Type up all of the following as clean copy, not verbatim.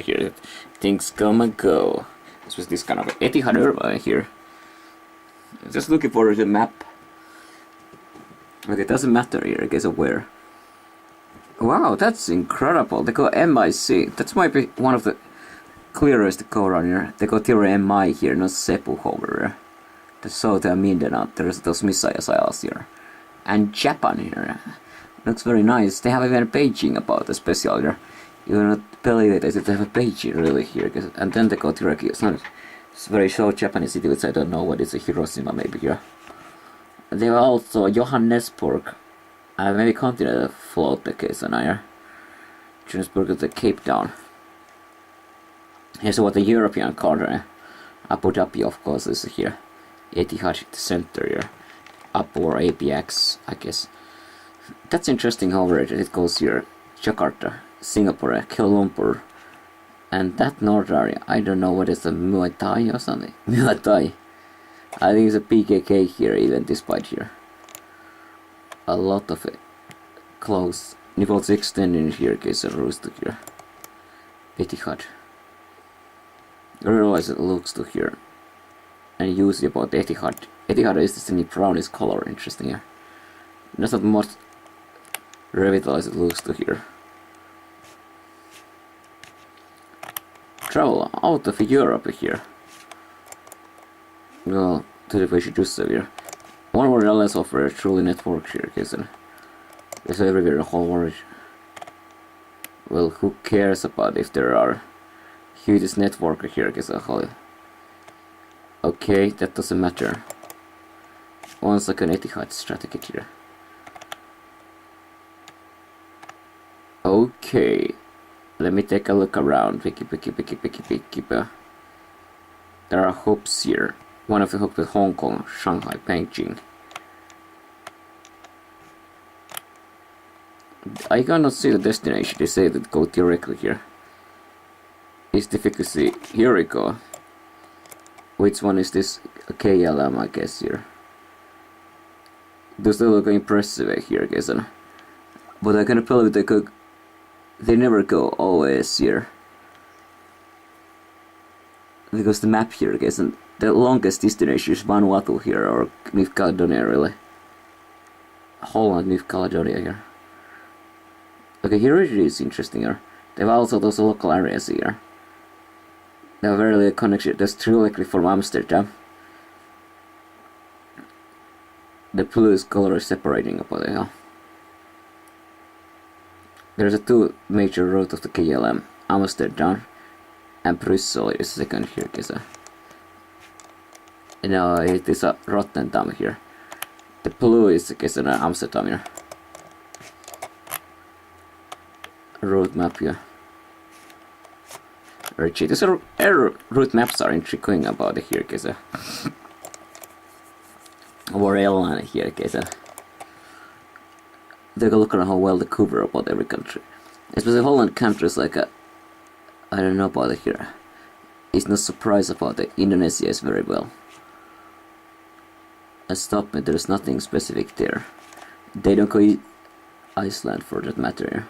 here. Things come and go. This was this kind of Etihad airline here. Just looking for the map. Okay, it doesn't matter here, I guess of where. Wow, that's incredible. They go MIC. That might be one of the clearest to go around here. They go TRMI here, not Seppo over there. The South and Mindanao, there's those missile silos here. And Japan here. Looks very nice. They have even a Beijing about the special here. You're not believe it as if they have a Beijing really here. And then they go to Iraq. It's a very short Japanese city which I don't know what is a Hiroshima maybe here. They have also Johannesburg. Maybe continental float the case on here. Johannesburg is the Cape Town. Here's what the European corner. Abu Dhabi of course is here. Etihad Center here. Abu or APX I guess. That's interesting however it goes here. Jakarta, Singapore, Kuala Lumpur. And that north area, I don't know what is the Muay Thai or something. Muay Thai. I think it's a PKK here even despite here. A lot of it close. Nipples extending here, case of rooster here. Etihad. I realize it looks to here. And usually about Etihad. Etihad is this brownish color, interesting here. That's not much revitalized it looks to here. Travel out of Europe here. Well, to the way she does so here. One more LS offer a truly network here, isn't it's everywhere the whole world. Well, who cares about if there are huge network here, guess a whole. Okay, that doesn't matter. Once like an Etihad strategy here. Okay, let me take a look around. Picky. There are hubs here. One of the hubs is Hong Kong, Shanghai, Beijing. I cannot see the destination. They say that go directly here. Is difficulty. Here we go. Which one is this? KLM, I guess here. Does they look impressive here, I guess. But I cannot believe they could. They never go always here. Because the map here, I guess, and the longest destination is Vanuatu here, or New Caledonia really. Holland, New Caledonia here. Okay, here it is interesting here. They have also those local areas here. They have very little connection. There's directly from Amsterdam. The blue color is separating about the hill. There's a two major routes of the KLM, Amsterdam and Brussels is second here, guess. No, it is a Rotterdam here. The blue is, I guess, an Amsterdam here. Route map here. Very cheap. These air route maps are intriguing about it here, guess. Or airline here, guess. Take a look at how well they cover about every country. Especially Holland countries like I don't know about it here. It's not surprised about it. Indonesia is very well. Stop me, there's nothing specific there. They don't go Iceland for that matter.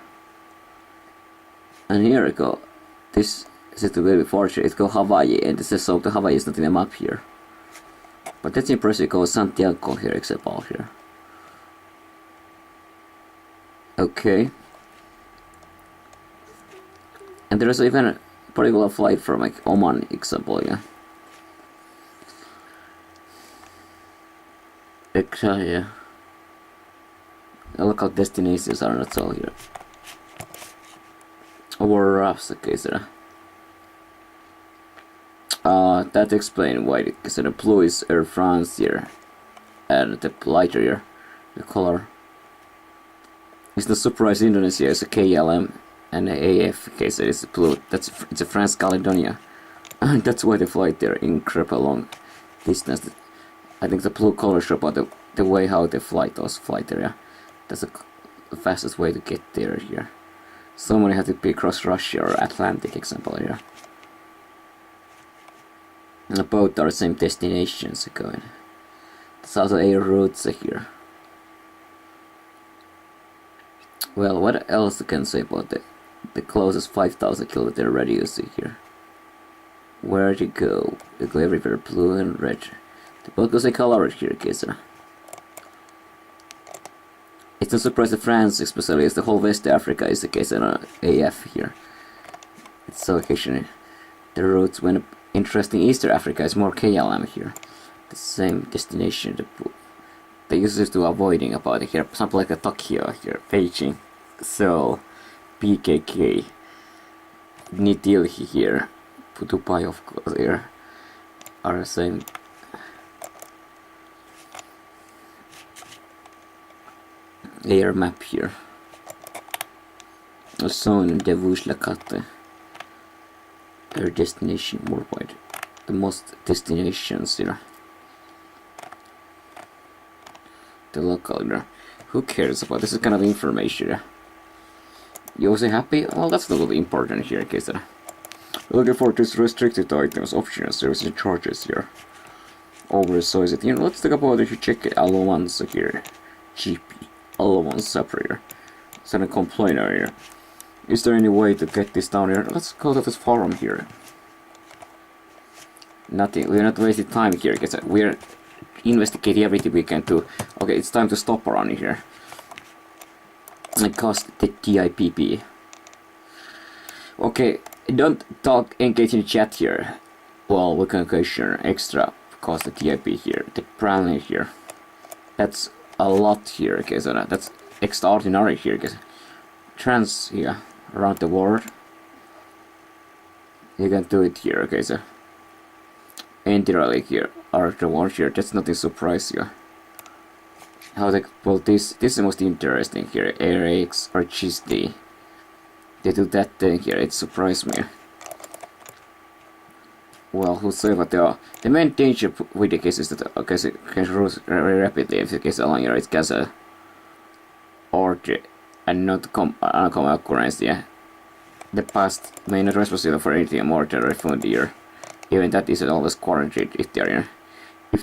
And here we go. This is the very fortunate. It go Hawaii, and this is so the Hawaii is not in the map here. But that's impressive. Go Santiago here, except all here. Okay. And there's even a particular flight from like Oman, example, yeah. Exactly, yeah. The local destinations are not all here. Over Rafs, okay, so. That explains why the blue is Air France here. And the lighter here, the color. It's no surprise Indonesia is a KLM and AF case it is blue. It's a France Caledonia. And that's why they fly there incredible long distance. I think the blue color show about the way how they fly there. Yeah. That's the fastest way to get there here. So many have to be across Russia or Atlantic example here. And both are the same destinations going. There's also air routes here. Well, what else I can say about the the closest 5,000 kilometer radius here. Where to go? You go everywhere, blue and red. The boat goes a color here, case. It's no surprise that France, especially as the whole West Africa, is the case on AF here. It's so occasionally the routes when interesting Eastern Africa is more KLM here. The same destination. They used to avoiding about it here. Something like a Tokyo here, Beijing, Seoul, PKK, New Delhi here, Dubai of course here are the same. Air map here. Also in Devouche la carte. Air destination worldwide. The most destinations here. The local here. Who cares about this? Is kind of information. Yeah? You also happy? Well, that's not really important here, case. Looking for this restricted items, options, services, and charges here. Oversize it. You know, let's talk about if you check allowance here. GP. Allowance separator. Send a complainer here. Is there any way to get this down here? Let's go to this forum here. Nothing. We're not wasting time here, because we're investigating everything we can do. Okay, it's time to stop around here. And cost the TIPP. Okay, don't talk, engage in chat here. Well, we can question extra cost the TIP here. The planning here. That's a lot here, okay, so that's extraordinary here, because trans here around the world. You can do it here, okay, so entirely here are the ones here. That's nothing surprise you. How they well this is the most interesting here. AirX or GSD. They do that thing here, it surprised me. Well, whosoever they are. The main danger with the case is that okay, so it can rose very rapidly if the case along here it gets a order and not uncommon occurrence, yeah. The past may not responsible for anything more than refund here. Even that isn't always quarantined if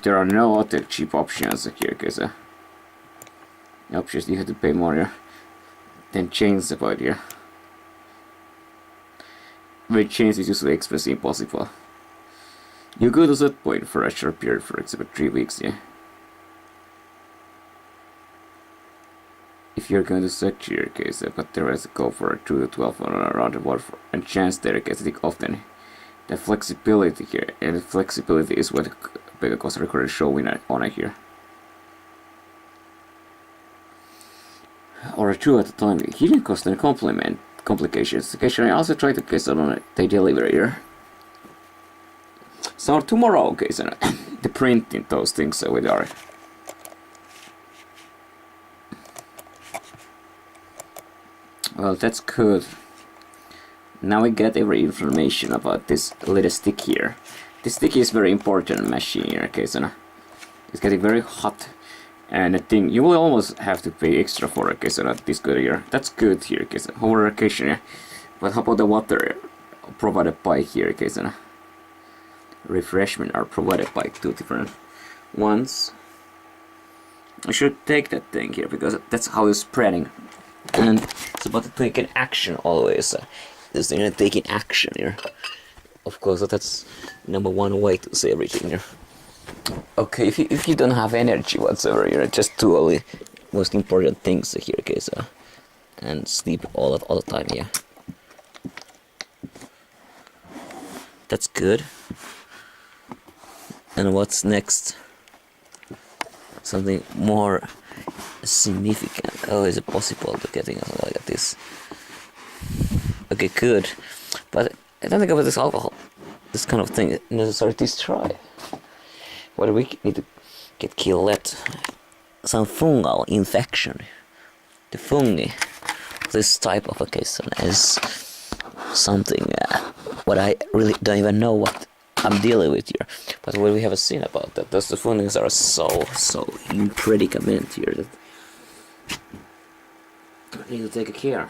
there are no other cheap options here, because options you have to pay more here. Then change about here. With change is usually expressly impossible. You go to that point for a short period, for example 3 weeks, yeah. If you're going to search your case, but there is a go for 2 to 12 around the world and chance there gets it often. The flexibility here, and the flexibility is what bigger cost record is showing on it here. Or 2 at a time, hidden cost and complications. Occasionally I also try to guess on the delivery here. So tomorrow, okay, so the printing those things with our. Well, that's good. Now we get every information about this little stick here. This stick is very important machine here, okay, so it's getting very hot. And the thing, you will almost have to pay extra for it, okay, so not this good here. That's good here, okay, so over occasion, yeah. But how about the water provided by here, okay, so refreshment are provided by 2 different ones. I should take that thing here because that's how it's spreading. And it's about to take an action always. This thing is taking action here. Of course, that's #1 way to say everything here. Okay, if you don't have energy whatsoever, you're just do all the most important things here, okay, so and sleep all the time, yeah. That's good. And what's next? Something more significant. Oh, is it possible to getting something like this? Okay, good. But I don't think about this alcohol. This kind of thing necessary to destroy. What do we need to get killed? Some fungal infection. The fungi. This type of a case is something what I really don't even know what I'm dealing with here. But what we have seen about that, those the fungi are so in predicament here that I need to take care.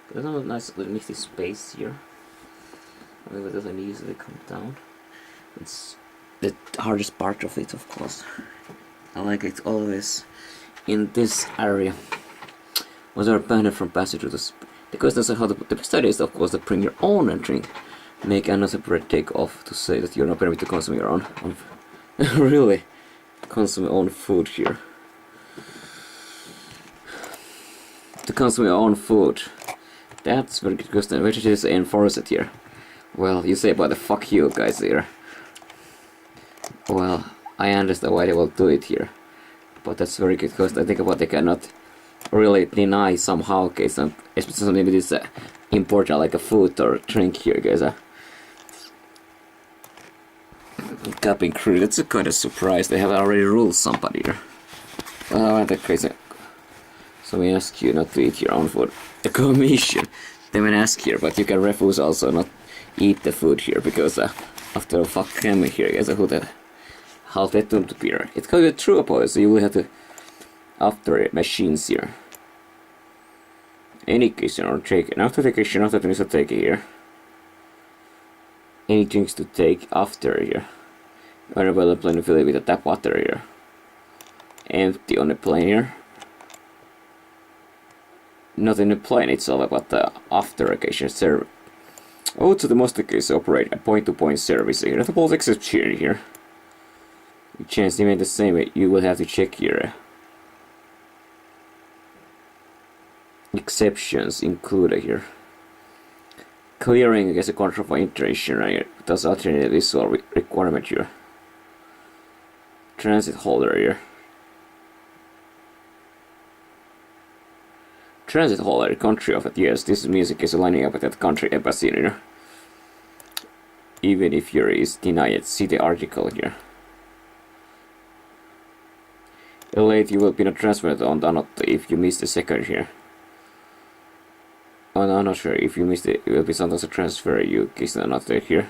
But there's a nice little nifty space here. I mean, it doesn't easily come down. It's the hardest part of it, of course. I like it always in this area. Was our banner from passage to the The question is how the best idea is of course to bring your own drink. Make another separate take off to say that you're not permitted to consume your own. Really? Consume your own food here. To consume your own food. That's very good question. Which is enforce it here? Well, you say about the fuck you guys here. Well, I understand why they will do it here. But that's very good question. I think about they cannot really deny somehow, okay, especially something that is important like a food or drink here, guys. Capping crew, that's a kind of surprise. They have already ruled somebody here. Oh, that's crazy. So we ask you not to eat your own food. The commission. They may ask here, but you can refuse also not eat the food here because after fuck him here, guys, who the how that to appear. It could be true policy. You will have to after machines here. Any occasion or take an after vacation after things to take here. Any drinks to take after here. Whenever the plane fill it with the tap water here. Empty on the plane here. Not in the plane itself, but the after occasion service. Also, the most case operate a point-to-point service here. Not all exception here. Chance remain the same way. You will have to check here. Exceptions included here. Clearing against a control for iteration right here. That's alternative visual requirement here. Transit holder here. Transit holder, country of it. Yes, this music is lining up at that country embassy here. Even if your is denied, see the article here. Late, you will be not transferred on the not if you miss the second here. Oh, no, I'm not sure. If you miss it, it will be sometimes a transfer. You case not there here.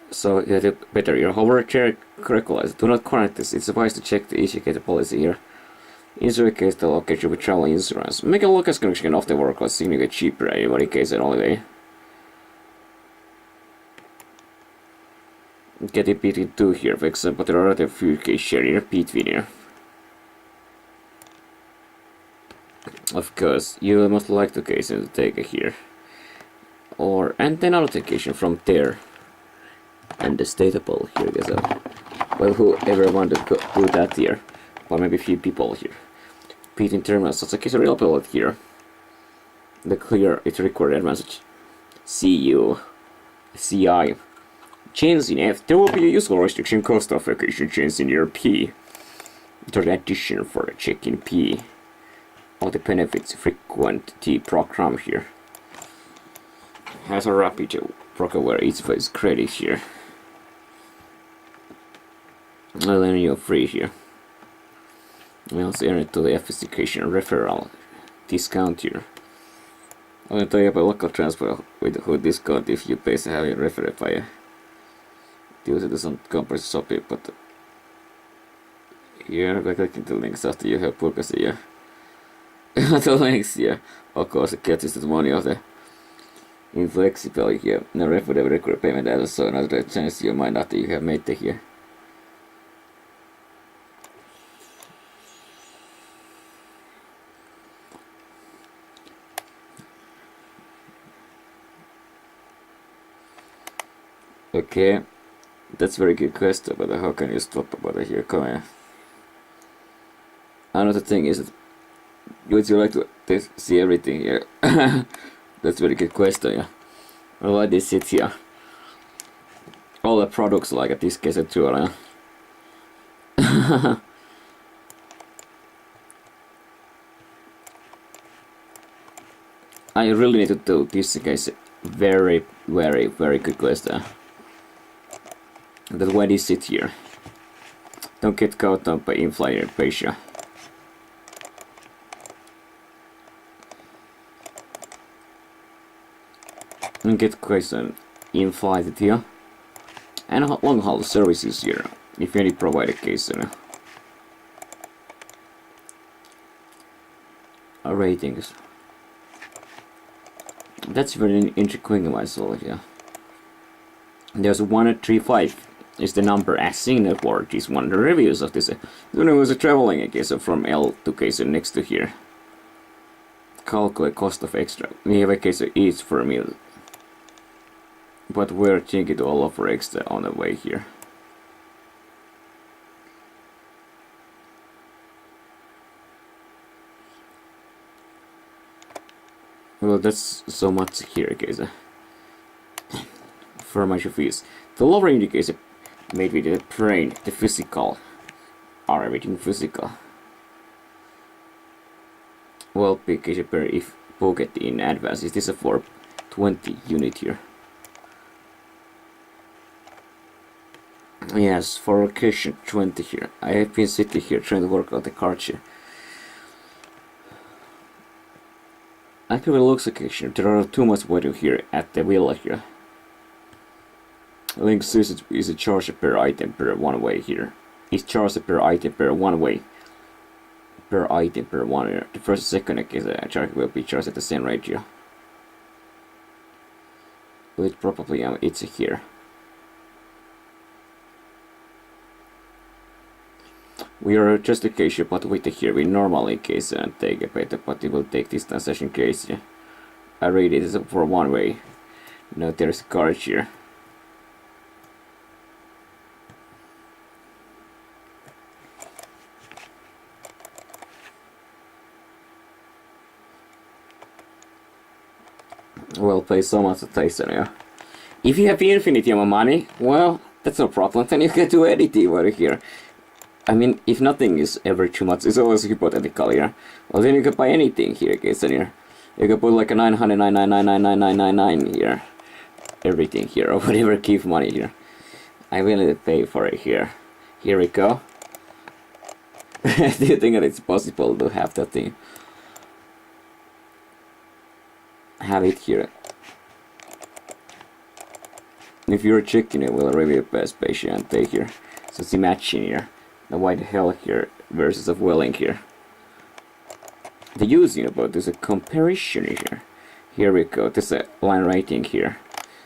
So you have to better your hover chair correctly. Do not connect this. It's wise to check the educated policy here. In case the location with travel insurance. Make a local connection of the work was significantly cheaper in case an holiday. Get it between two here, for example, there are a few cases here, between here. Of course, you must like the case and take it here. Or, and then authentication from there. And the statable here, guys. Well, whoever want to do that here. Or maybe a few people here. Between terminals, such a case of real pilot here. The clear, it recorded message. CU. CI. Change in F. There will be a useful restriction cost of vacation change in your P. The addition for the check in P. All the benefits frequent T program here. Has a rapid program where each is credit here. And then you're free here. We also earn it to the FScation referral discount here. I'm gonna tell you about local transfer with who discount if you pay have it referred by a use it doesn't compress Shopee, but here by clicking the links after you have purchased here. The links here, of course, it gets the money of the inflexible here. No refer the record payment as so another chance you might not you have made the here. Okay. That's very good question, but how can you stop about it here? Come here. Another thing is that would you like to see everything here? That's very good question, yeah. Well, why they sit here? All the products like this case too, yeah. I really need to do this case. Very good question. That's why they sit here. Don't get caught up by inflated pressure. And get question inflated here. And long haul services here. If any provide a case ratings. That's very interesting myself, yeah. There's 135 is the number as seen for this one. The reviews of this. When I was traveling, okay, so from L to okay, so next to here. Calculate cost of extra. We have a case of each per meal. But we're thinking to all offer extra on the way here. Well, that's so much here, guys. For much fees. The lower indicator made with the brain, the physical, are everything physical. Well, because per if pocket in advance, is this a 420 unit here? Yes, for location 20 here. I have been sitting here trying to work out the card here. Actually, looks occasion. There are too much weather here at the villa here. Link's usage is a charge per item per one way here. It's charged per item per one way. Per item per 1 year. The first second charge will be charged at the same rate here. Which probably it's here. We are just a case here, but with the here we normally case and take a better, but it will take this transaction case. Yeah. I read it is for one way. Now there's a card here. Well, pay so much attention, yeah. If you have infinite amount of money, well, that's no problem, then you can do anything over here. I mean, if nothing is ever too much, it's always hypothetical here. Well, then you can buy anything here, guys, in here. You can put like a 999,999,999 here. Everything here, or whatever, give money here. I will pay for it here. Here we go. Do you think that it's possible to have that thing? Have it here. If you're checking it, we'll review past patient and take here. So it's matching here. The white hell here versus a welling here. The using about this a comparison here. Here we go. This is a line rating here.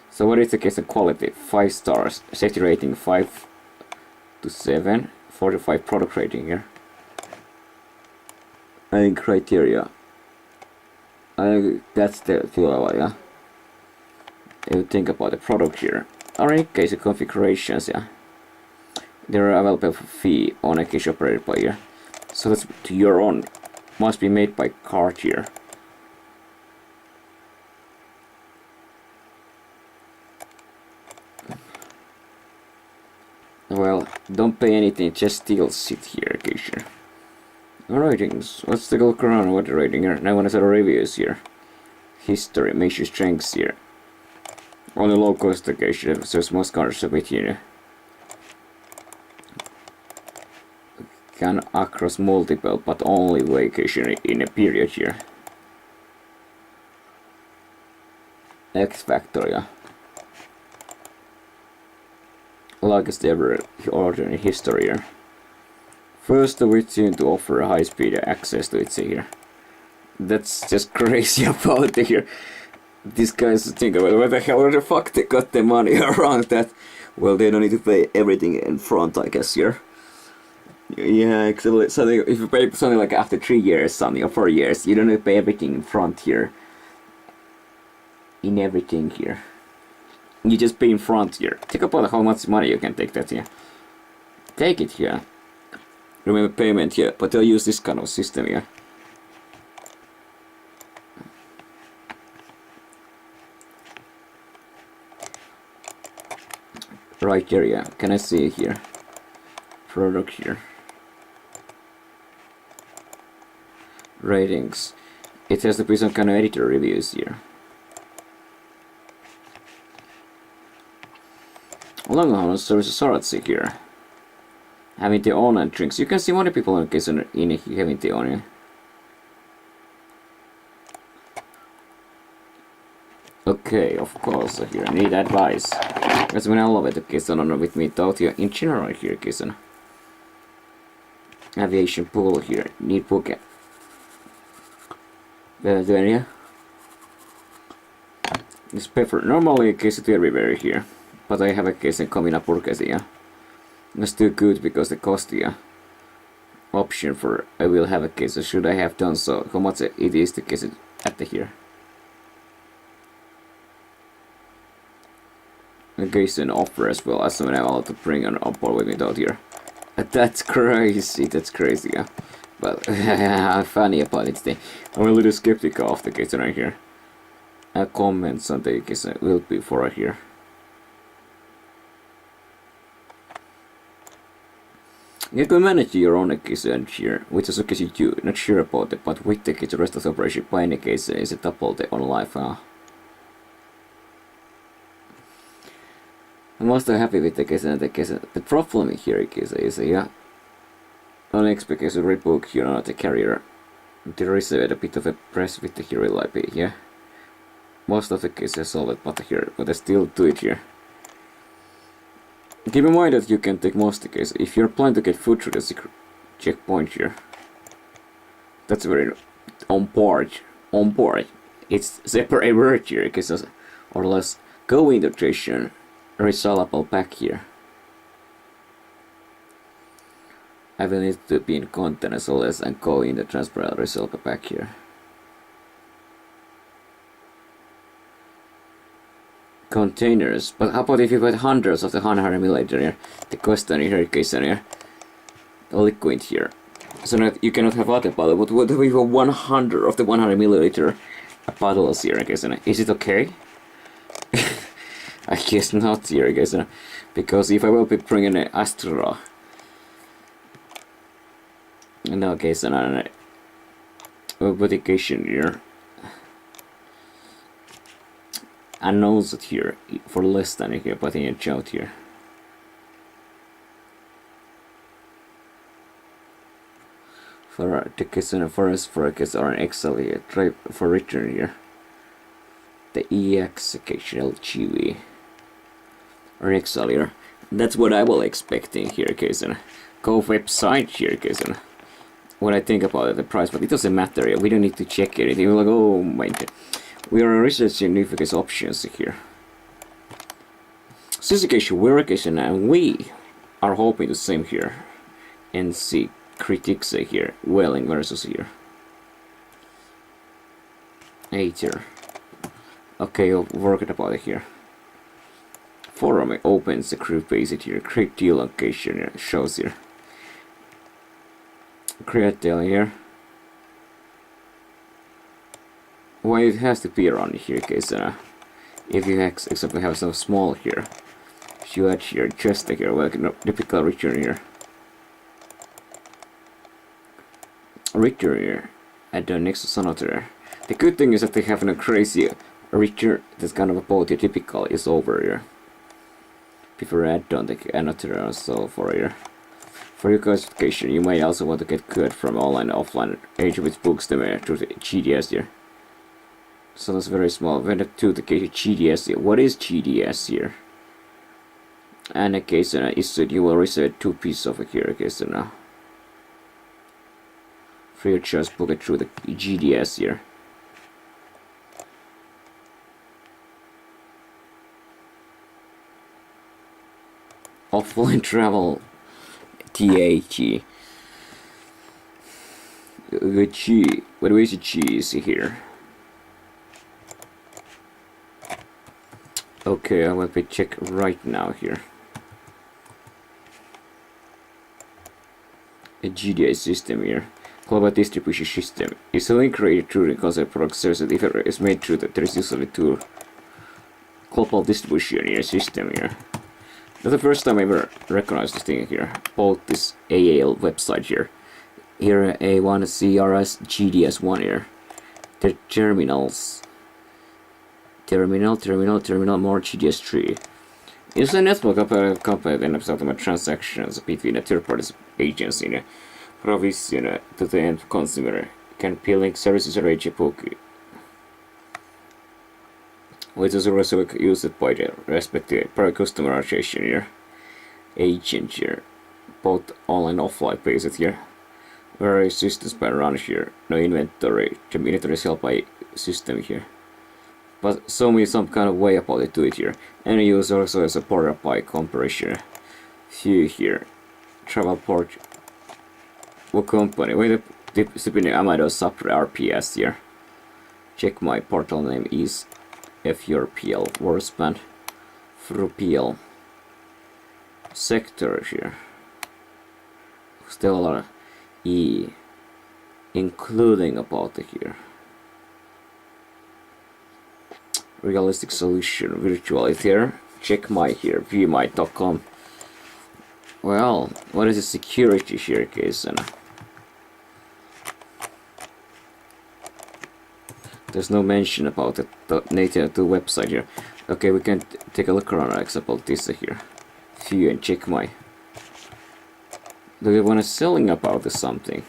So what is the case of quality? 5 stars. Safety rating 5 to 7. 45 product rating here. And criteria. That's the trvl, yeah. You think about the product here. Alright, case of configurations, yeah. They are available for fee on a case operated by here. So that's to your own. Must be made by card here. Well, don't pay anything, just still sit here, case here. Ratings. Let's take a look around what the rating here. Now I want to set the reviews here. History, major strengths here. On the low cost occasion, so most cards a bit here. Can across multiple, but only vacation in a period here. X Factor, yeah. Largest ever order in history here. First of which seem to offer a high speed access to it here. That's just crazy about it here. These guys think about where the hell the fuck they got the money around that. Well, they don't need to pay everything in front, I guess here. Yeah, exactly. So if you pay something like after 3 years, something or 4 years, you don't need to pay everything in front here. In everything here. You just pay in front here. Think about how much money you can take that here. Take it here. Remember payment here, but they'll use this kind of system here. Right here, yeah. Can I see here? Product here. Ratings. It has to be some kind of editor reviews here. Longhorn services Saratsi here. Having the own and drinks. You can see many people in case in having the own. Okay, of course here. Need advice. Because when I love it, okay, so not with me out here in general here, okay, so aviation pool here. Need pocket. Area. It's pepper. Normally a case of everywhere here. But I have a case in coming up workers here. That's too good because the cost option for I will have a case. So should I have done so? How much it is to case it at the here? Okay, so an offer as well. As someone I'm allowed to bring on board with me out here. That's crazy. That's crazy. Yeah. But I'm funny about it today. I'm a little skeptical of the case right here. Comments on the case will be for right here. You can manage your own case here, which is a case you do, not sure about it, but with the case the rest of the operation by any case is a double the on life. I'm also happy with the case and the case. The problem here is yeah, on expectation rebook here on the carrier. There is a bit of a press with the hero library, yeah. Most of the cases solved but here, but I still do it here. Keep in mind that you can take most of the cases if you're planning to get food through the secret checkpoint here. That's very on board. On board. It's separate word here, because or less go into station resolvable back here. I will need to be in content as well as and go in the transparent resolve back here. Containers, but how about if you got hundreds of the 100 milliliter here? The question here, case here, the liquid here. So that you cannot have water bottle, but what if we have 100 of the 100 milliliter bottles here, case is it okay? I guess not here, case because if I will be bringing an Astra, in that case, an publication here. Announce it here for less than here, but in a jout here. For the case in a forest for a case or an Excel here, try for return here. The EX occasional GV or Excel here. That's what I will expecting here, case in go website here, case in what I think about it, the price, but it doesn't matter here. We don't need to check it. You're like, oh my god. We are researching significant options here. Specification verification, and we are hoping the same here. And see critics here, Welling versus here. 8 here. Okay, I'll work it about it here. Forum opens the group base here. Create deal location here, shows here. Create deal here. Why it has to be around here, case if you example have some small here, if you add here just here, like no typical return here, return here, add the next sonata. The good thing is that they have no crazy return. This kind of about your typical is over here. Before add on the annotator and so for here. For your classification, you might also want to get good from online and offline age with books to the GDS here. So that's very small. When the two the case GDS here. What is GDS here? And a case is that you will receive 2 pieces of it here. Case now. Free of charge, book it through the GDS here. Offline travel TAG. The G. What is the G is here? Okay, I will be check right now here. A GDI system here. Global distribution system is only created through the concept product service if it is made through there is usually two global distribution here system here. That's the first time I ever recognized this thing here. Both this AAL website here. Here A1 CRS GDS1 here. The terminals. Terminal, more GDS3. It's a network of a company that ends up with transactions between a third-party agents in a provision to the end consumer. Can link services arrange a book, which is also used by the respective customer association here. Agent here. Both online and offline basis here. Various systems by run here. No inventory. The inventory is held by system here. But show me some kind of way about it to it here. Any user also has a support by comparison. View here. Travel port. What company? Wait, the Superior Amado Sub RPS here. Check my portal name is FURPL Warspan FRUPL sector here. Still a lot of E including about here. Realistic solution virtuality here. Check my here view my.com. Well, what is the security here case? There's no mention about the native to website here. Okay, we can take a look around. For example, this here. View and check my. Do we want to selling about this something?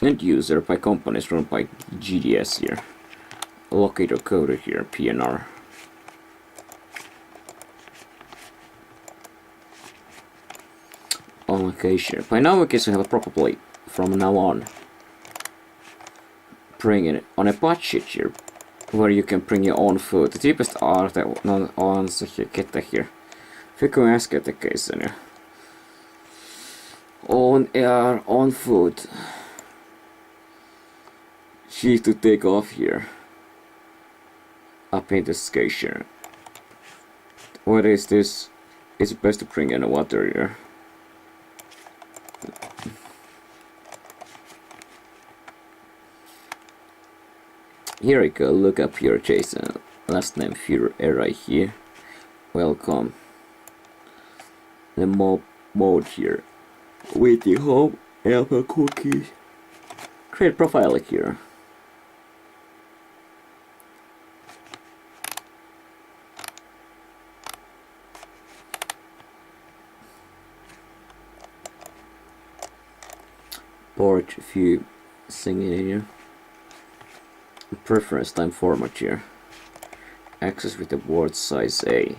End user by companies run by GDS here. Locator code here, PNR. On location. By now we can have a proper plate from now on. Bring it on a budget here, where you can bring your own food. The cheapest are the ones here, get that here. Fick och äska the case nu. On air, on food. She to take off here. Up in the station. What is this? It's best to bring in the water here. Here we go, look up here, Jason. Last name here, right here. Welcome. The mode here. With the home, apple cookies. Create profile here. Board view singing in here. Preference time format here. Access with the board size A.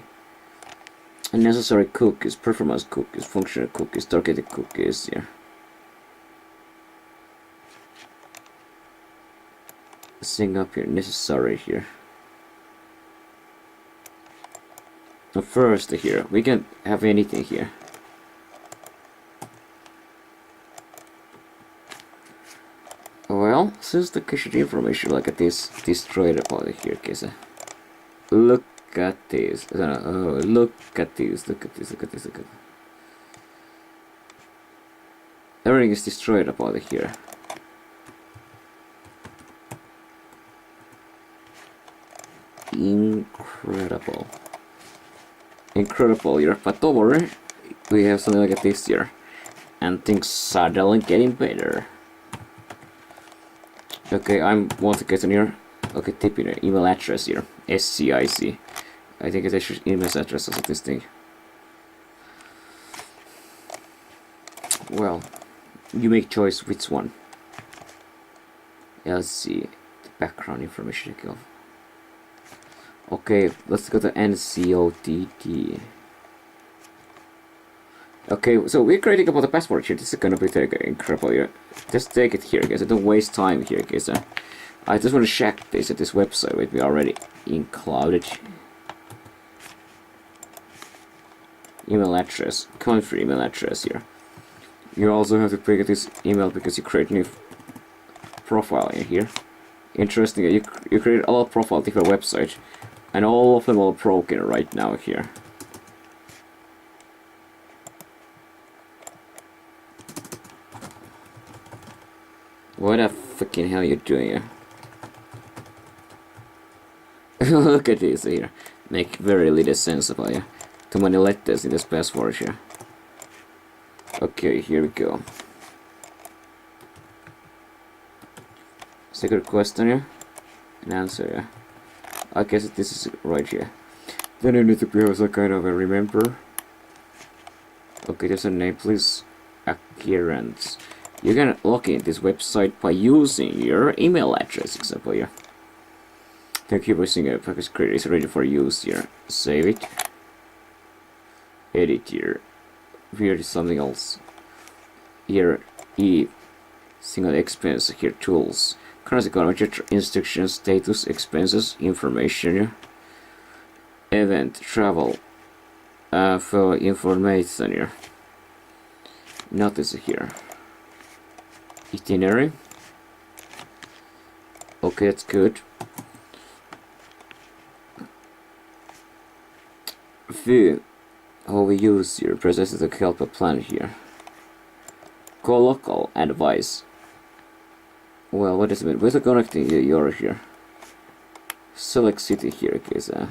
Unnecessary cookies, performance cookies, functional cookies, targeted cookies here. Sing up here, necessary here. Now first here, we can have anything here. Well, since the cached information like this destroyed about it here, case. Look at this. Oh, look at this. Look at this. Look at this. Look at this. Everything is destroyed about it here. Incredible. Incredible here. But don't worry, we have something like this here. And things are suddenly getting better. Okay, I want to get in here. Okay, type in your email address here. SCIC. I think it's actually email address of this thing. Well, you make choice which one. Let's see. The background information. Okay, let's go to NCOTT. Okay, so we're creating about the password here. This is gonna be incredible here. Just take it here, guys. Don't waste time here, guys. I just want to check this at this website with me already included. Email address, country email address here. You also have to pick this email because you create new profile in here. Interesting, you create a lot of profile different websites, and all of them are broken right now here. What the fucking hell are you doing here? Look at this here. Make very little sense about it. Too many letters in this password here. Okay, here we go. Second question here. An answer here. I guess this is right here. Then you need to be also kind of a remember. Okay, there's a name, please. Adherence. You can log in this website by using your email address, example here. Thank you for seeing a package creator is ready for use here. Save it. Edit here. Here is something else. Here, single expense here, tools. Currency economy, instructions, status, expenses, information here. Event, travel, for information here. Notice here. Itinerary. Okay, that's good. View how we use your processes to help a plan here. Call local advice. Well, what does it mean? Where's the connecting your here? Select city here, okay, so.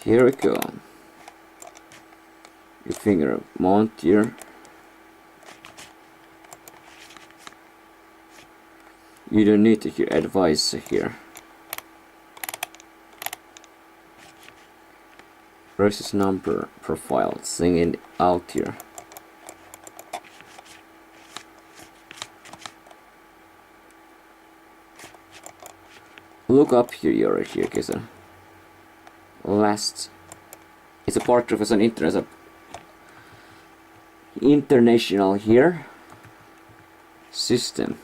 Here we go. Your finger mount here. You don't need to hear advice here. Versus number profile, sing it out here. Look up here, you're here, okay, so. Last. It's a part of an international here system,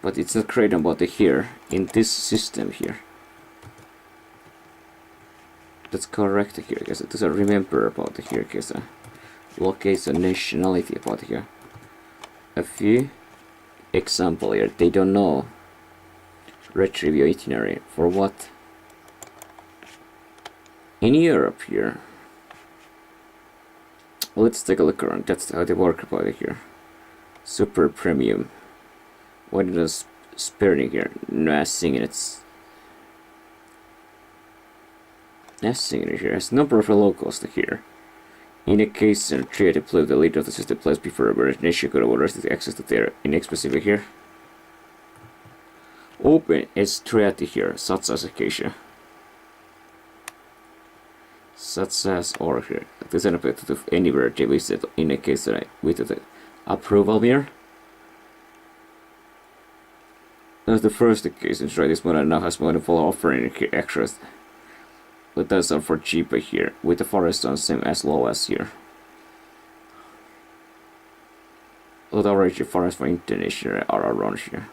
but it's not created about the here in this system here. That's correct here, guys. It doesn't remember about the here, guys. Location, nationality about here. A few example here. They don't know. Retrieve your itinerary for what? In Europe here. Let's take a look around. That's how they work about it here. Super premium. What is sparing here? Nothing in its. Nothing in here. Has number of locals here. In a case and try to play the leader of the system place before a nation could have arrested access to their inexpensive here. Open is triad here, such as occasion. Such as or here. This is an ability to anywhere they visit in a case that with the approval here. That's the first occasion, try this one now has multiple offering extras. But those are for cheaper here, with the forest on same as low as here. But average forest for international are around here.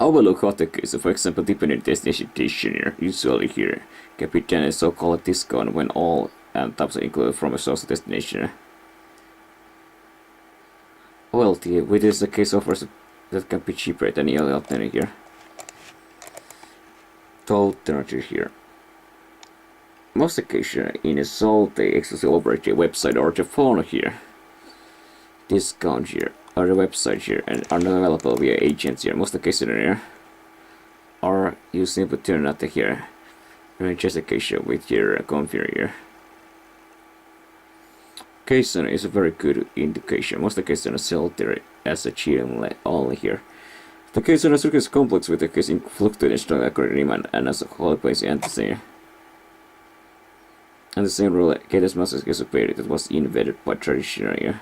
Overlook hotkey, for example, depending on destination here, usually here, can be done a so-called discount when all tabs are included from a source destination. Well, with this the case offers that can be cheaper than any other alternative here. The alternative here. Most occasions in a sold they exclusively operate the website or the phone here. Discount here. Or the website here and are not available via agents here. Most occasions here or you simply turn out here and just occasion with your computer here. Occasion is a very good indication. Most occasions sell there as a GM only here. The occasion is complex with the occasion fluctuating strong accurate demand and as a whole place and the same. And the same rule Gator's master is superior that was invented by traditional here.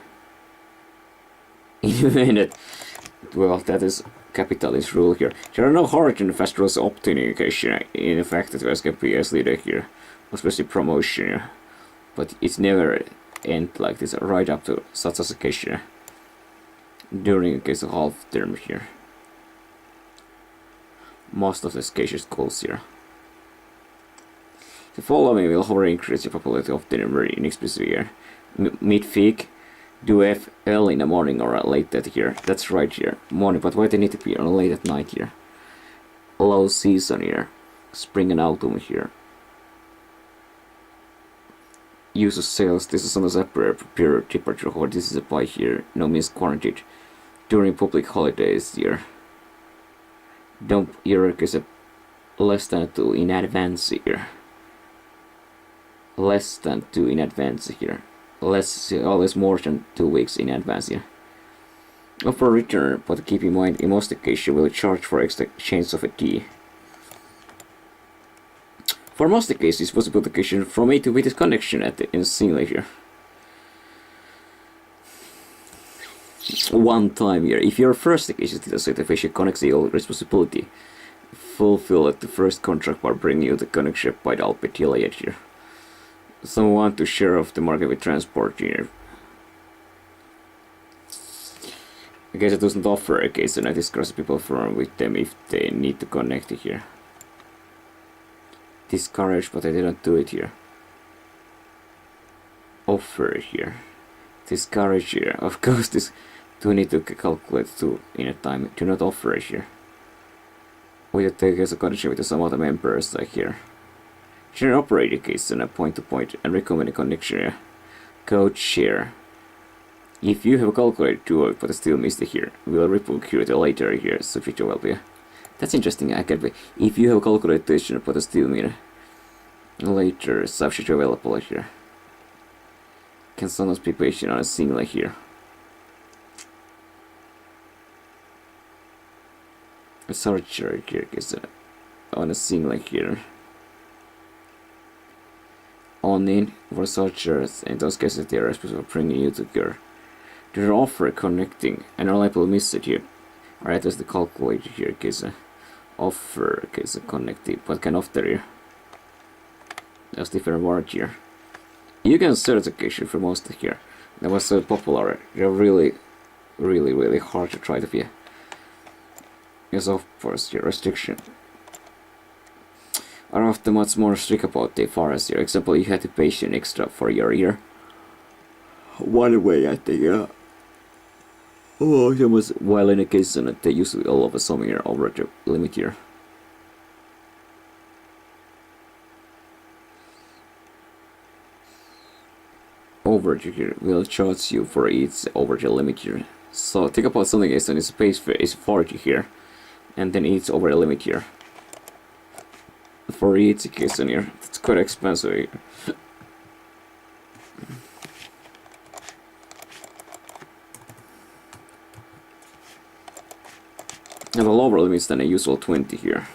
Invented. Well, that is capitalist rule here. There are no hard and fast rules obtaining occasion. In fact, it was KPS leader here, especially promotion here. But it's never end like this right up to such as occasion during a case of half term here. Most of the cases goals here. The following will hover increase the probability of the very inexpensive here. Mid-peak. Do FL in the morning or late at here. That's right here. Morning, but why they need to be on late at night here? Low season here. Spring and autumn here. Use of sales. This is on the separate period temperature or this is a buy here. No means quarantined. During public holidays here. Don't your is a less than 2 in advance here. Less than 2 in advance here. Always more than 2 weeks in advance here. Offer return, but keep in mind in most occasions will charge for exchange of a D. For most cases, it's possible to occasion from A to B disconnection at the instantly here. One time here. If your first occasion to the certification connects the old responsibility, fulfill at the first contract by bringing you the connection by the albeit delayed here. Some want to share off the market with transport here. Okay, so it doesn't offer, okay, so I discuss people from with them if they need to connect here. Discourage, but I didn't do it here. Offer here. Discourage here. Of course, this do need to calculate to in a time. Do not offer here. We have to take as a connection with some other members like here. Share operator case and a point-to-point and recommend a connection here. Code share. If you have a calculator to work but still missed it here, we'll rebook you later here, so future will be. That's interesting, I can be. If you have a calculation but still miss it later, substitute available here. Can sometimes be patient on a single here. A searcher here is on a single here. On in for searchers, in those cases they are responsible for bringing you to your. They offer connecting and reliable message here. Alright, there's the calculator here, case offer case connecting, but can offer here. There's different word here. You can search occasion for most here. That was so popular. They're really hard to try to be. Yes, of course, your restriction are often much more strict about the forest here. Example, you had to pay an extra for your ear. One way I think, oh, it was while in a case that they usually all of a sudden here over the limit here. Overage here will charge you for each over the limit here. So think about something is and its base fare is 40 here, and then each over the limit here. For each case in here, it's quite expensive here. And a lower limits than a usual 20 here.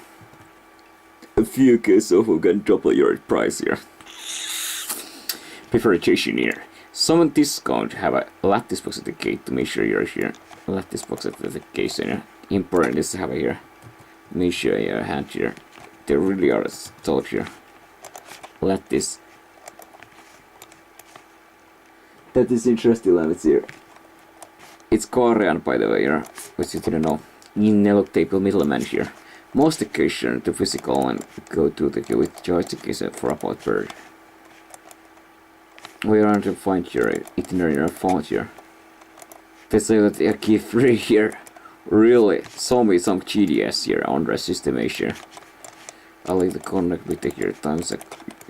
A few cases who can double your price here. Preferration here. Some discount have a lattice box at the gate to make sure you're here. Lattice box at the gate here. Important is to have a here. Make sure your hand here. They really are taught here. Lattice. That is interesting language here. It's Korean by the way here, which you didn't know. In look table middleman here. Most occasion to physical and go to the with joystick is for about bird. We are to find your itinerary found here. They say that they are key free here. Really, some GDS here on the system here. I like the connect with the here times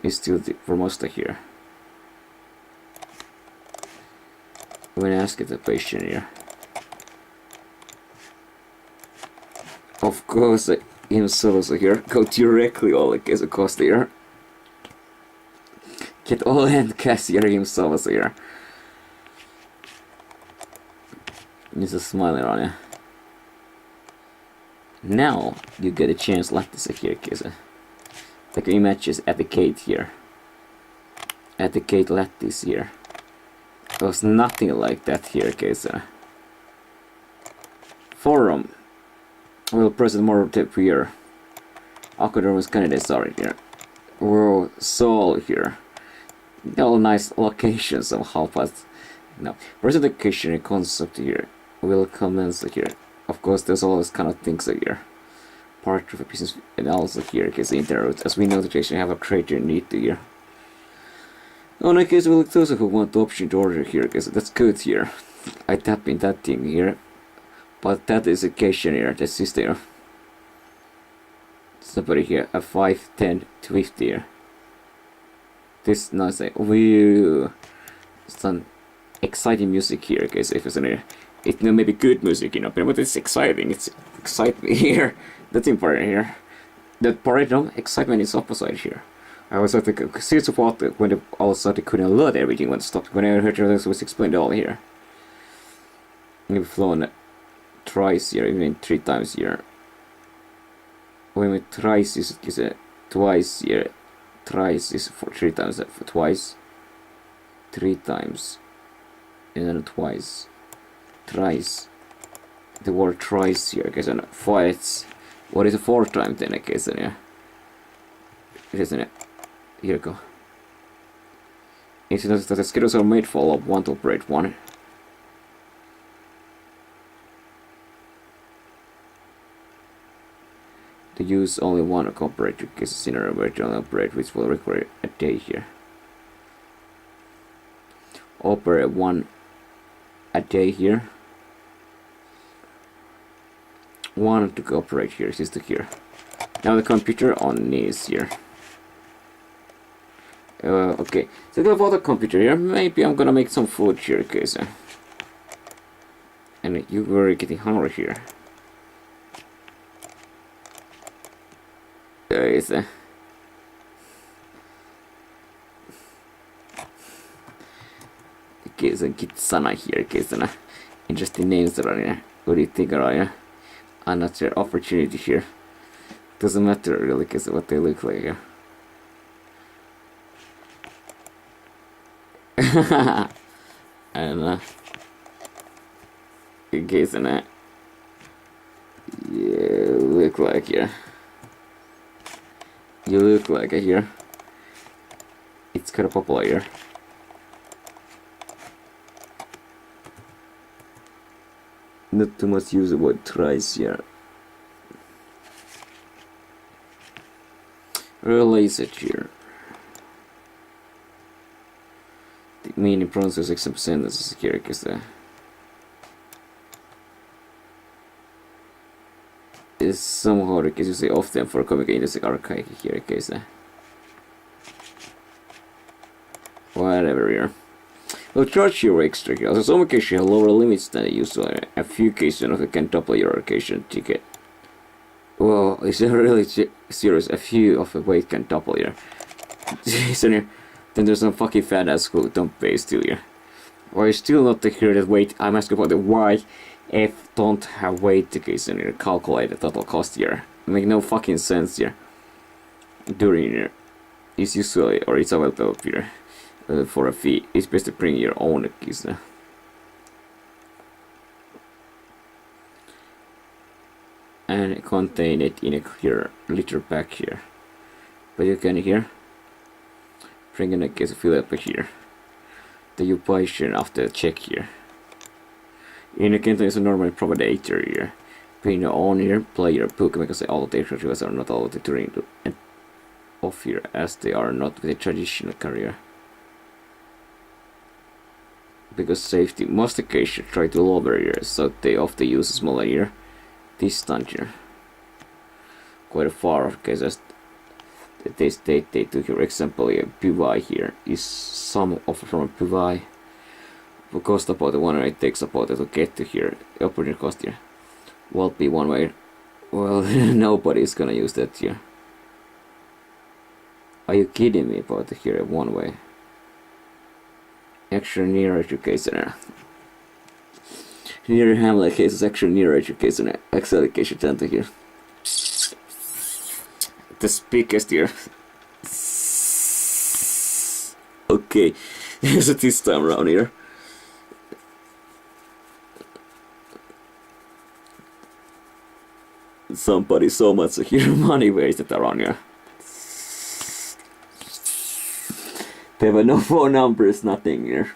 is still for most of here. When I ask the patient here. Of course, in solos here, go directly all the case of cost here. Get all hand cashier himself here. He's a smiling on you. Now you get a chance like this here, case. Like images at the gate here. At the gate lattice here. There was nothing like that here, case. Forum. We'll present more of the here. Academic candidates are here. World Soul here. All nice locations somehow, but no. Presentation concept here will commence here. Of course, there's all these kind of things here. Part of the business and also here is the interroute. As we know, that you actually have a greater need to here. On a case, we'll those who want the option to order here, because that's good here. I tap in that thing here. But that is a occasion here, this is there. Somebody here, a 5, 10, 50 here. This nice, woo. Some exciting music here, guys. If it's in here, it may be good music, you know, but it's exciting. It's exciting here. That's important here. That part of excitement is opposite here. I was at the series of water when all of a sudden couldn't load everything when it stopped. When I heard this was explained all here. We've flown thrice here, even 3 times here. When we thrice is twice here. Thrice is for 3 times for twice. 3 times. And then twice. Thrice. The word thrice here, guys, and fights. What is a 4th time then, I guess, yeah. It isn't it. Here we go. It's that the schedules are made for all of 1 to operate 1. to use only one operator case scenario where to only operate, which will require a day here. Operate one a day here. One to operate here, is to here. Now the computer on knees here. Okay, so I got a computer here. Maybe I'm gonna make some food here, okay, so. And you were getting hungry here. There is a. Okay, so Kitsana here, okay, so interesting names around here. What do you think around here? Another opportunity here. Doesn't matter really, because what they look like here. And okay, so you look like here. You look like here. It's kind of popular here. Not too much use the word tries here. Relays it here. The meaning pronounces except sentences here, because is somehow the case you say often for comic industry archive here, case whatever here. Will charge you extra here. Also, some occasions have lower limits than usual. A few cases you can double your occasion ticket. Well, it's really serious. A few of the weight can double here. So then there's some fucking fat ass who don't pay still here. Why still not to hear that weight? I'm asking about the why if don't have weight to case in here calculate the total cost here. Make no fucking sense here. During here is usually or it's available here. For a fee, it's best to bring your own keys. And contain it in a clear liter pack here. But you can here bring in a case fill up here. The you buy after the check here. In a contain is a normal provider here. Bring your own here, play your book because all the extras are not allowed during the off here as they are not with a traditional career. Because safety, most occasions try to lower here, so they often use a smaller here distance here. Quite far, because they state they took your example here, PY here is some offer from a PY. For cost about the one it takes about to get to here, opportunity cost here. Will be one way. Well, nobody is gonna use that here. Are you kidding me about here one way? Actually near education. Near Hamlet case is actually near education. Acceleration center here. The speakest here. Okay, here's it this time around here. Somebody so much here money wasted around here. There were no phone numbers, nothing here.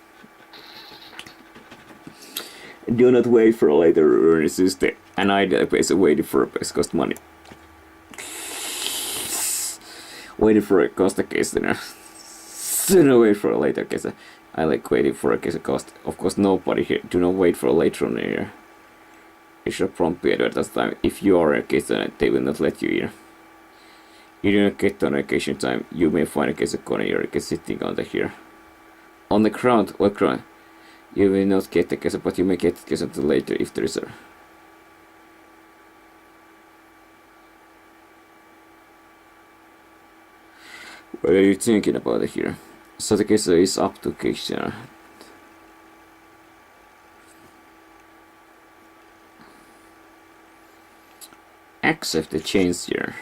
Do not wait for a later earning system. An idea place waiting for a place cost money. Waiting for a cost a case dinner. Do not wait for a later case. I like waiting for a case of cost. Of course nobody here. Do not wait for a later on here. It should prompt be at that time. If you are a case then they will not let you here. You do not get on occasion time, you may find a case of corner here, case sitting on the here. On the ground, what ground? You will not get the case, but you may get the case until later if there is a. What are you thinking about it here? So the case is up to case here. Accept the change here.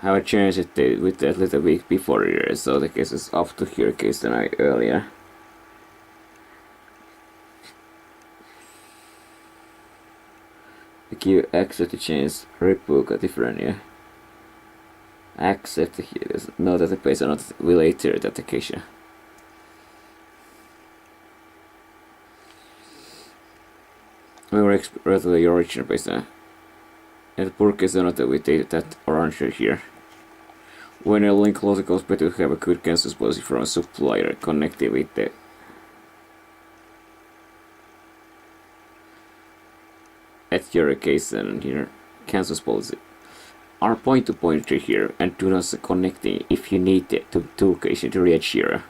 I will change it with that little week before here, so the case is up to here case than I earlier. Give accept the change, rebook a different here. Accept here, no database are not related to the application. We were express the original base now. And the purk is another with that orange here. When a link closes, it goes better to have a good cancel policy from a supplier connected with the at your case and here cancel policy are point-to-point here and do not connecting if you need it to two occasions to reach here.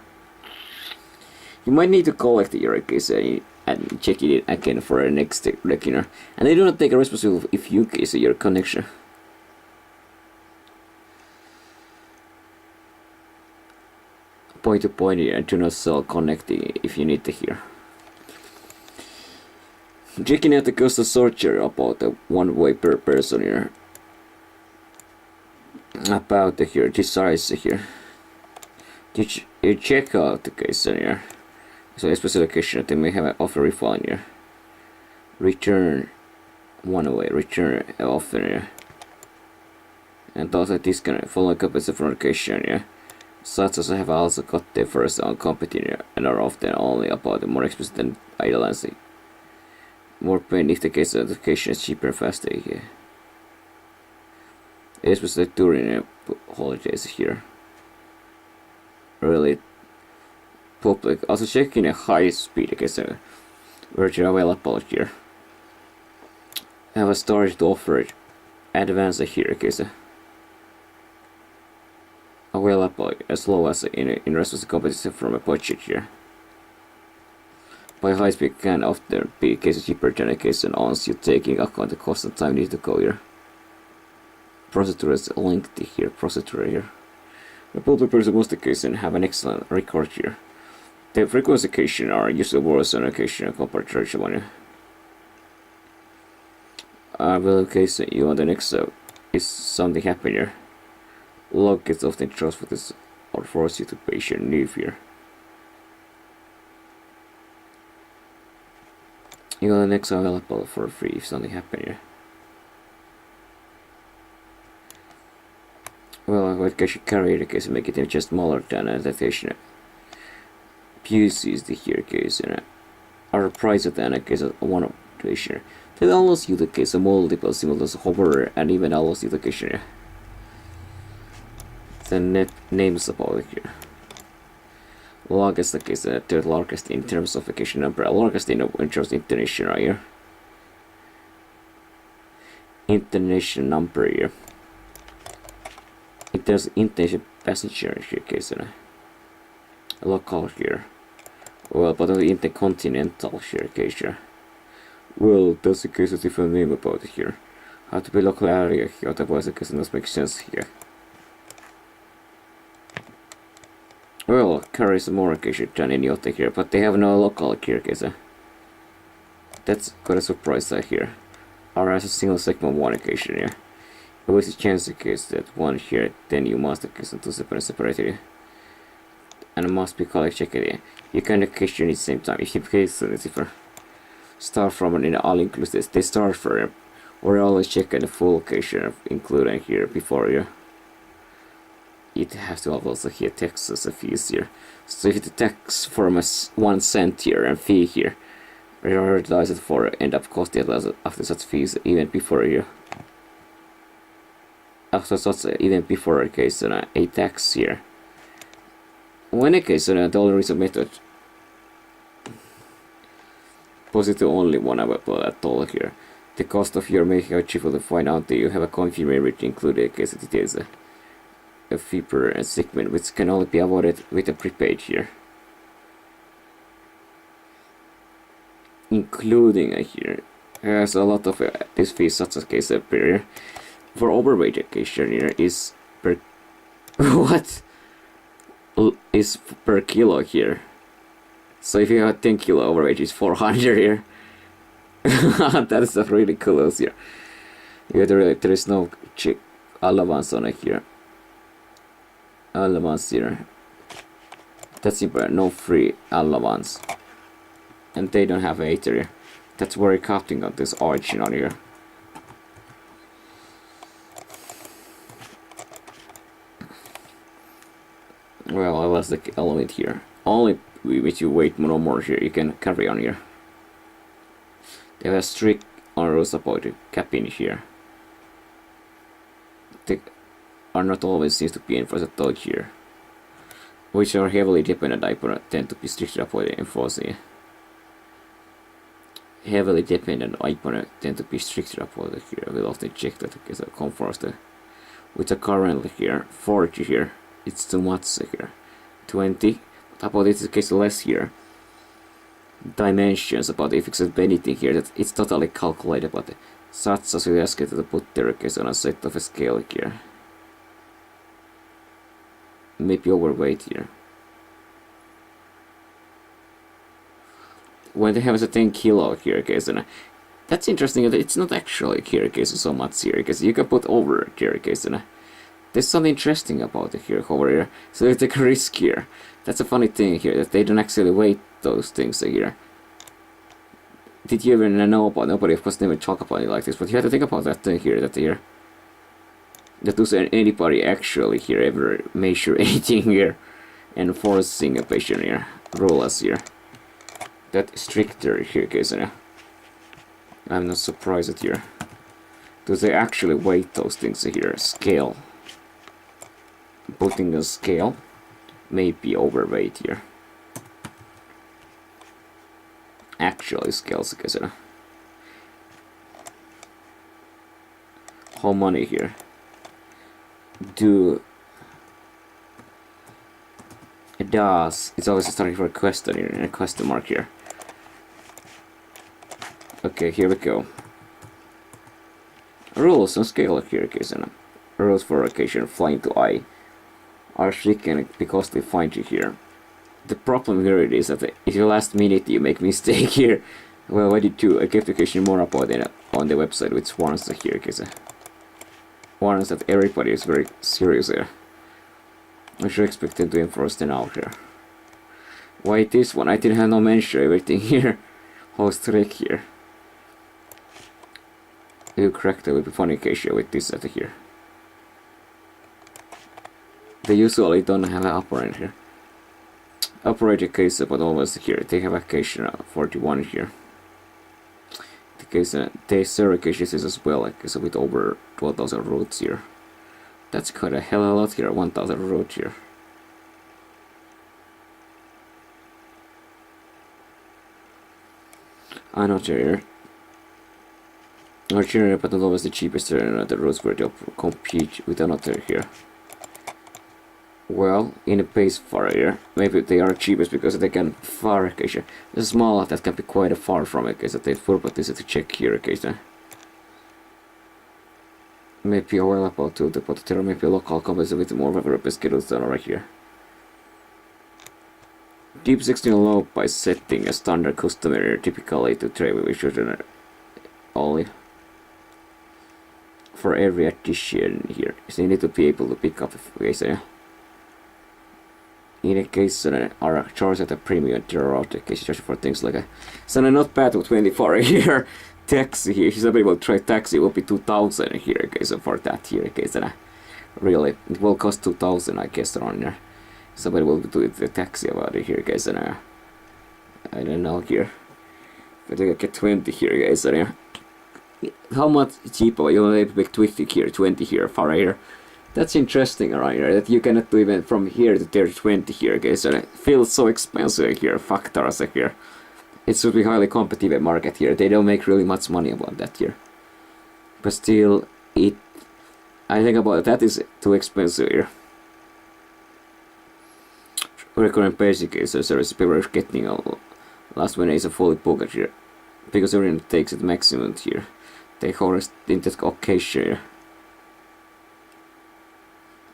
You might need to collect your case and check it again for a next reckoner, and they do not take a responsibility if you case your connection. Point-to-point here and do not sell connecting if you need to here. Checking out the cost of searcher about the 1 way per person here. About the here, this size here. You check out the case here. So a special location they may have an offer refund here. Return 1 way, return offer here. And also discount following copies of location here. Such as have also got the first on competitor and are often only about the more expensive than islands. More pain if the case of location is cheaper and faster here. Especially during holidays here. Really public. Also checking a high speed case virtual available here. Have a storage to offer it. Advance here case available as low as in rest of the competition from a budget here. By high speed can often be cases cheaper than a case and once you taking account the cost and time needed to go here. Procedure is linked here, procedure here. The public person most occasion have an excellent record here. The frequency occasion are usually worse on occasion compared to traditional one. Well, case you on the next step is something happen here. Log gets often trust for this or force you to patient leave here. You got the next available for free if something happen here. Well, what can you carry the case make it just smaller than a adaptation. Puce is the here case are priced than a case of one operation. That allows you the case of multiple simultaneous hover and even allows you the case here. The net names about here. Largest case the third largest in terms of vacation number, largest in terms of international here. International number here. It does international passenger here case local here. Well, but the intercontinental here case here. Well, that's the case of different name about it here. How to be local area here, otherwise the case does make sense here. Well, carries more occasion than any other here, but they have no local here case. That's quite a surprise here. Or as a single segment one occasion here. Always a chance in case that one here, then you must case into separately. And must be collect check it. You can occasion at the same time. If you case different. Start from an all inclusive, they start for or always check the full occasion including here before you. It has to also here text as a fees here. So if the text from a 1 cent here and fee here, prioritize it for end up costing after such fees even before you. After such even before a case a tax here. When a case the only reason method positive only one available at all here. The cost of your making a cheaper to find out that you have a confirmation included case details. A fee per segment which can only be avoided with a prepaid here. Including here. There's a lot of this fees such as case per for overweight occasion here is per what is per kilo here. So if you have 10 kilo overweight is 400 here. That is really close here. There is no allowance on it here. Allowance here. That's simple, no free allowance. And they don't have 8 here. That's very counting on this origin on here. Well, I was the element here. Only with you wait no more here, you can carry on here. They have a strict on rules about the cabin here. they are not always seems to be enforced at all here. Which are heavily dependent upon tend to be strictly avoided enforcing. Heavily dependent upon tend to be strictly avoided here. We'll often check that okay, so conforms the with the currently here 40 here. It's too much here. 20. But about it is the case less here. Dimensions about if it's anything here that it's totally calculated but such as we ask it to put their case on a set of a scale here. Maybe overweight here. When they have a 10 kilo here case, and that's interesting that it's not actually here case so much here because you can put over here case, and there's something interesting about it here over here. So they take a risk here. That's a funny thing here that they don't actually weight those things here. Did you even know about? Nobody of course never talk about it like this, but you have to think about that thing here that here. That does anybody actually here ever measure anything here, enforcing a patient here, rules here. That stricter here case, I'm not surprised at here. Do they actually weight those things here? Scale. Putting a scale may be overweight here. Actually scales case, how many here? Do it does. It's always starting for a question here and a question mark here. Okay, here we go. Rules on scale here, case rules for occasion flying to eye are strict and because they find you here. The problem here is that if you last minute you make mistake here, well I did too. I gave the occasion more about it on the website which warns that here, case warns that everybody is very serious here. I should expect them to enforce the now here. Why this one? I didn't have no mention everything here. How strict here. You correct it would be funny case with this at here. They usually don't have an operator here. Operator case but always here. They have a case 41 here. The case they zero cases is as well like so with over 12,000 routes here. That's quite a hell of a lot here, 1,000 routes here. I'm not sure. Not sure, but not always the cheapest the routes where they compete with another here. Well, in a base far here, maybe they are cheapest because they can far case. There's a small that can be quite far from it case that they forgot this to check here case. Maybe available to the but there may be local companies with more favorable schedules than right here. Deep 16 low by setting a standard custom area typically to trade with children only. For every addition here, so you need to be able to pick up a case. In a case are charged at a premium to the case charge for things like a so not bad with 24 here. Taxi here, if somebody will try taxi, it will be 2,000 here, okay, so for that here, okay, so really, it will cost 2,000, I guess, around there. Somebody will do the taxi about it here, guys, and I don't know here. But I get 20 here, guys, and how much cheaper you'll be able to make 20 here, 20 here, far here. That's interesting around here, that you cannot do even from here to there 20 here, guys, and it feels so expensive here, factors here. It should be highly competitive market here. They don't make really much money about that here. But still, I think about it, that is too expensive here. Recurrent basic is a service people are getting last one is a fully booked here. Because everyone takes it maximum here. They hold in that occasion here.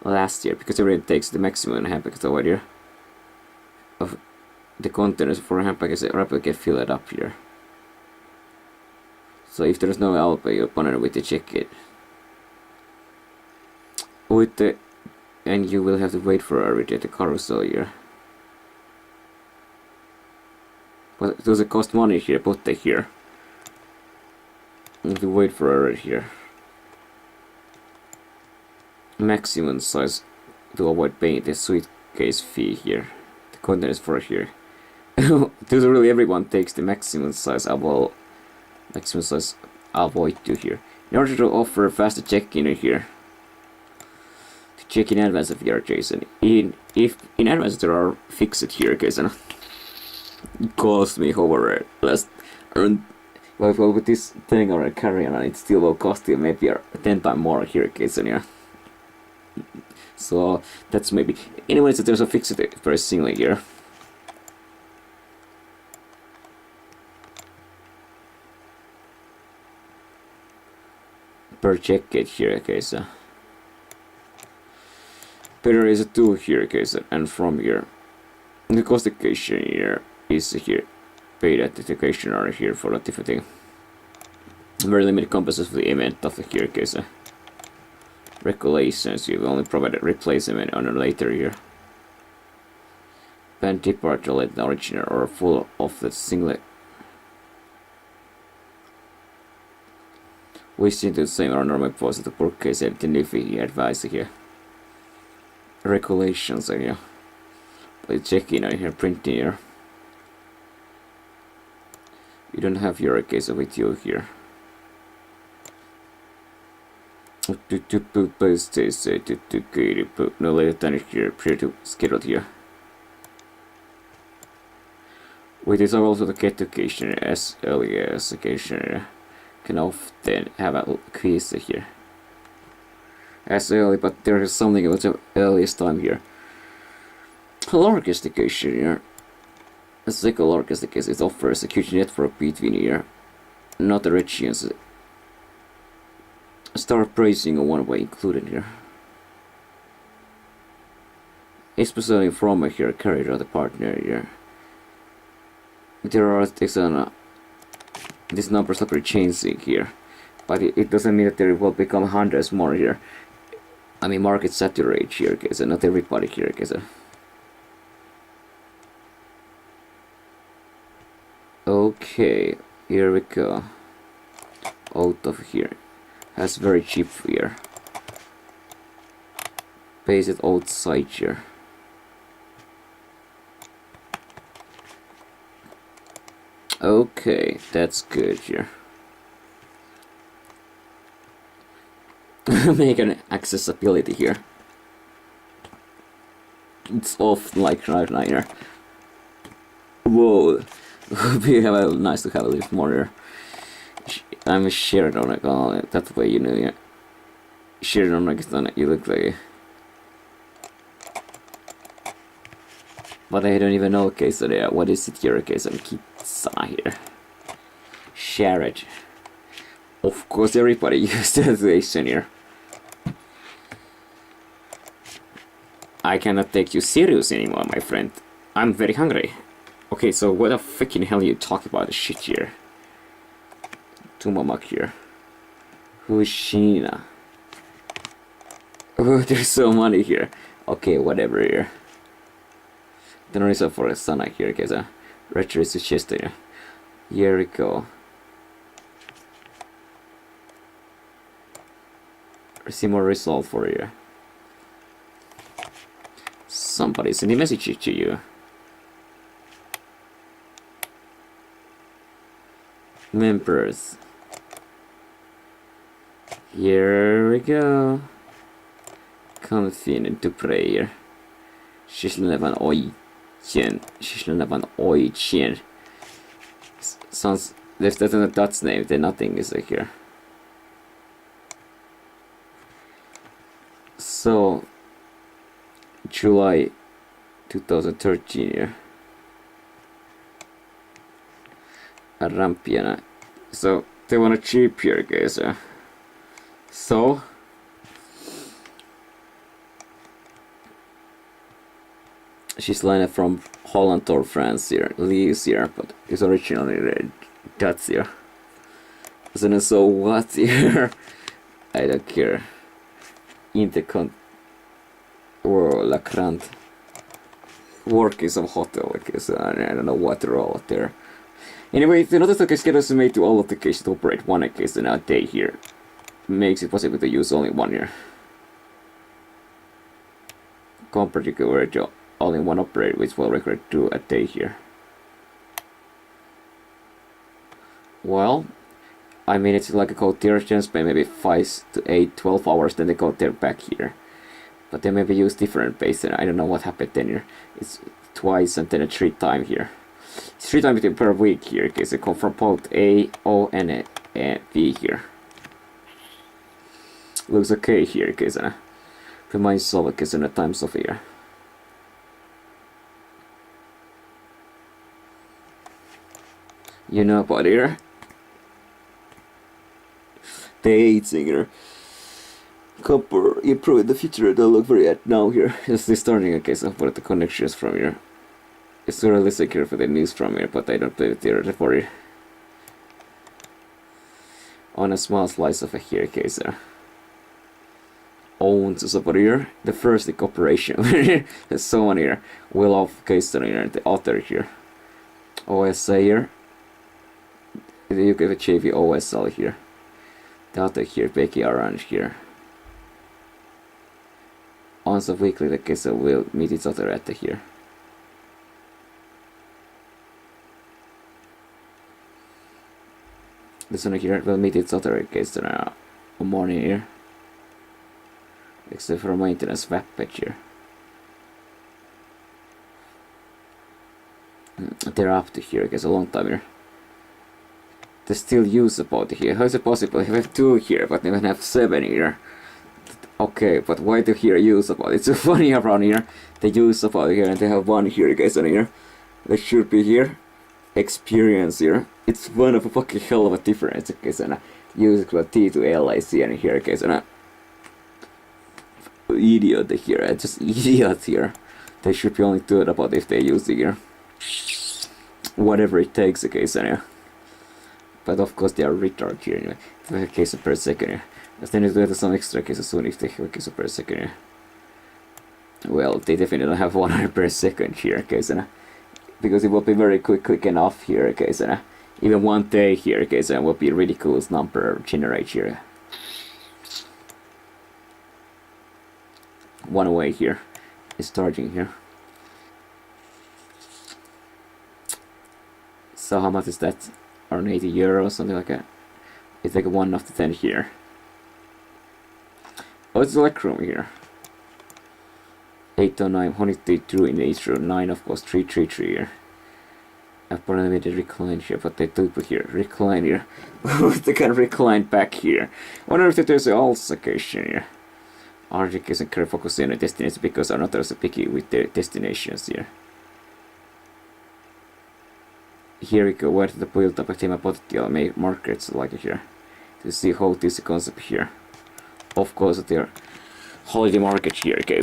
Last year, because everyone takes the maximum package over here. Of the containers for hand package rapidly get filled up here. So if there is no LP, you partner with the check it. With the and you will have to wait for a reject the carousel here. But does it cost money here? Put it here. You have to wait for a here. Maximum size to avoid paying the suitcase fee here. The containers for here. Does really everyone takes the maximum size avoid to here. In order to offer faster check-in here. check in advance of here, Jason. If in advance there are fixed here, Jason. It cost me over last. Well, with this thing or a carrier, and it still will cost you maybe 10 times more here, Jason. Yeah. So that's maybe. Anyways, there's a fixed pricing here. Per jacket here, okay, so better is a 2 here, okay, so, and from here the cost occasion here is here paid at the occasion are here for a different thing. Very limited compasses for the event of the here, okay, so regulations you only provide a replacement on a later here. Band departure late the original or full of the singlet. We see the same or normal pose the poor case and the advice here. Regulations here. Please check in on here, printing here. You don't have your case with you here. No later than here, prior to scheduled here. We desire also the get occasion as early as occasion. Can often have a quiz here as early, but there is something about the earliest time here. Largest occasion here. A second largest occasion it offers a huge network between here, not the regions. Start pricing on one way included here. Especially from here carried on the partner here. There are things on these numbers are changing here, but it doesn't mean that there will become hundreds more here. I mean, market saturate here, guys, and not everybody here, guys. Okay, here we go. Out of here, has very cheap here. Paste it outside here. Okay, that's good here. Make an accessibility here. It's off like right now here. Whoa, we have a nice to have a little more here. I'm shared on it. Oh, that way you know. Yeah, shared on it. You look like. But I don't even know. Okay, so there. What is it here? Okay, so keep. Here, share it. Of course, everybody uses the situation here. I cannot take you serious anymore, my friend. I'm very hungry. Okay, so what the freaking hell are you talking about? The shit here. Tumamak here. Who is Sheena? Oh, there's so money here. Okay, whatever here. The reason for a Sana here, guys. Retro is just there. Here we go. Receive more result for you. Somebody sending a message to you. Members. Here we go. Confident into prayer. Shislevan oi. Sounds if that's in a Dutch name, then nothing is like here. So July 2013 here. Rampiana. So they want a cheap here, guys. So she's landed from Holland or France here, leaves here, but is originally Dutch here. So what here? I don't care. Intercont or La Grande. Work in some hotel, okay, so I don't know what they're all out there. Anyway, the notice that schedule is made to all applications to operate one occasion a day here. Makes it possible to use only one here. Compared to coverage only one operator, which will record 2 a day here. Well, I mean, it's like a code there, just by maybe 5 to 8, 12 hours, then they go there back here. But they maybe use different base, and I don't know what happened then here. It's twice and then a 3 time here. It's 3 times per week here, okay, so come from both A, O, and V here. Looks okay here, okay, so remind solve, okay, so the times of here. You know about here. The 8 here. Copper improve in the future, don't look very at now here. Just starting, okay, so for the connections from here. It's really secure for the news from here, but I don't play with the for here. On a small slice of a here, okay, so owns over here. The first operation there's someone here. Will of case here, the author here. OSA here. You get a JV OSL here. The author here, Becky Orange here. Once a weekly, the case will meet each other at the here. This one here will meet each other case on morning here. Except for maintenance web page here. They're up to here, I guess a long time here. They still use about here. How is it possible? You have 2 here, but they have 7 here. Okay, but why do here use about? It's so funny around here. They use about here and they have 1 here, guys, on here. They should be here. Experience here. It's one of a fucking hell of a difference, guys, and use T to L I see and here, guys, and idiot here. Just idiot here. They should be only do it about if they use it here. Whatever it takes, okay, so yeah. But of course they are retarded here anyway. If they have cases per second here. But then you do some extra cases soon if they have a case per second here. Well, they definitely don't have 100 per second here, okay, so because it will be very quick enough here, okay, so even 1 day here, okay, so it will be a ridiculous number generate here. 1 way here is charging here. So how much is that? Around 80 euros, something like that. It's like 1 of the 10 here. Oh, it's like room here. 809, 182 in each room, 9 of course, 333 here. Apparently they recline here, but they do put here, recline here. They can recline back here. Wonder if there's an also occasion here. RGK isn't care focusing on the destinations because are not also picky with their destinations here. Here we go, where the build up a team of potential markets like here. To see how this concept here. Of course, their holiday market here, guys.